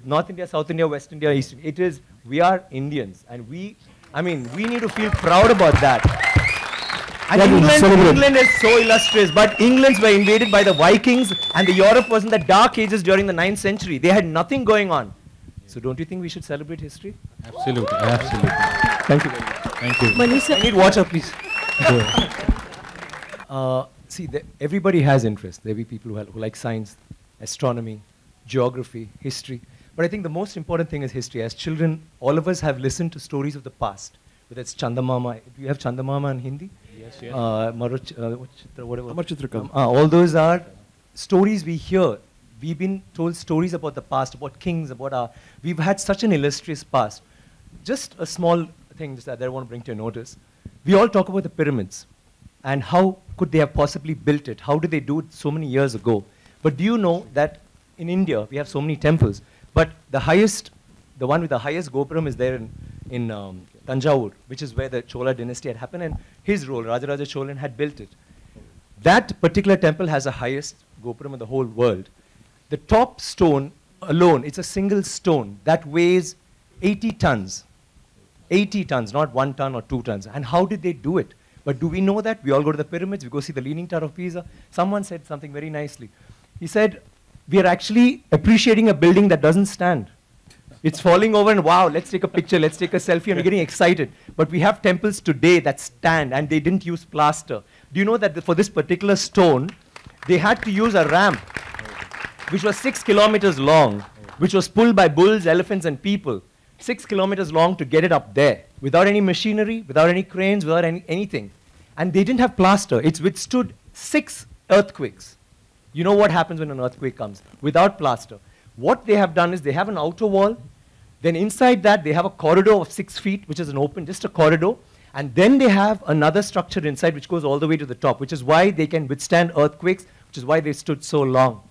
North India, South India, West India, East India. It is, we are Indians. And we need to feel proud about that. And England is so illustrious, but Englands were invaded by the Vikings, and the Europe was in the dark ages during the 9th century. They had nothing going on. So don't you think we should celebrate history? Absolutely, absolutely. Thank you very much. Thank you. I need water, please. See, everybody has interest. There will be people who like science, astronomy, geography, history. But I think the most important thing is history. As children, all of us have listened to stories of the past. Whether it's Chandamama. Do you have Chandamama in Hindi? Yes, yes. Whatever. All those are stories we hear. We've been told stories about the past, about kings, we've had such an illustrious past. Just a small thing that I want to bring to your notice. We all talk about the pyramids and how could they have possibly built it? How did they do it so many years ago? But do you know that in India, we have so many temples, but the one with the highest Gopuram is there in Tanjavur, which is where the Chola dynasty had happened, and his role, Rajaraja Cholan, had built it. That particular temple has the highest Gopuram in the whole world. The top stone alone, it's a single stone that weighs 80 tons. 80 tons, not 1 ton or 2 tons. And how did they do it? But do we know that? We all go to the pyramids, we go see the Leaning Tower of Pisa. Someone said something very nicely. He said, we are actually appreciating a building that doesn't stand. It's falling over and wow, let's take a picture, let's take a selfie, and we're getting excited. But we have temples today that stand and they didn't use plaster. Do you know that for this particular stone, they had to use a ramp, which was 6 kilometers long, which was pulled by bulls, elephants, and people. 6 kilometers long to get it up there, without any machinery, without any cranes, without anything. And they didn't have plaster. It's withstood 6 earthquakes. You know what happens when an earthquake comes? Without plaster. What they have done is they have an outer wall, then inside that they have a corridor of 6 feet, which is an open, just a corridor, and then they have another structure inside which goes all the way to the top, which is why they can withstand earthquakes, which is why they stood so long.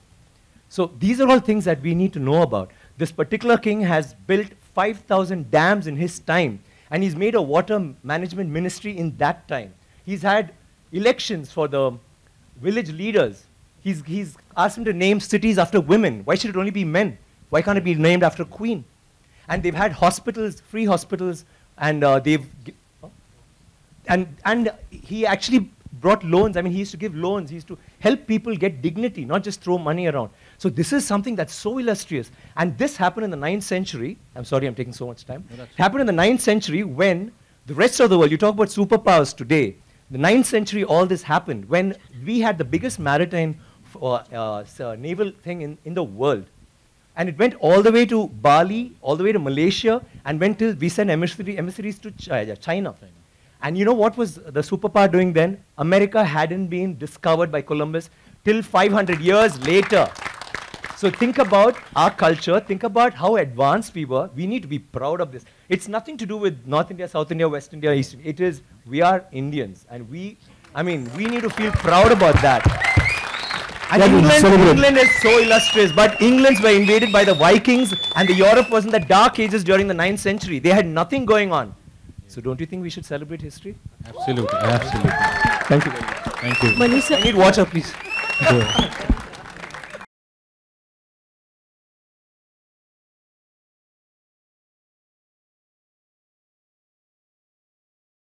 So these are all things that we need to know about. This particular king has built 5,000 dams in his time, and he's made a water management ministry in that time. He's had elections for the village leaders. He's asked them to name cities after women. Why should it only be men? Why can't it be named after a queen? And they've had hospitals, free hospitals, and and he actually brought loans. I mean, he used to give loans. He used to help people get dignity, not just throw money around. So this is something that's so illustrious. And this happened in the 9th century. I'm sorry I'm taking so much time. No, it happened in the 9th century when the rest of the world, you talk about superpowers today, the 9th century all this happened when we had the biggest maritime naval thing in the world. And it went all the way to Bali, all the way to Malaysia, and went till we sent emissaries to China. And you know what was the superpower doing then? America hadn't been discovered by Columbus till 500 years later. So think about our culture, think about how advanced we were. We need to be proud of this. It's nothing to do with North India, South India, West India, East India. It is, we are Indians. And we need to feel proud about that. And England is so illustrious, but Englands were invaded by the Vikings, and the Europe was in the dark ages during the 9th century. They had nothing going on. So don't you think we should celebrate history? Absolutely, absolutely. Thank you very much. Thank you. I need water, please.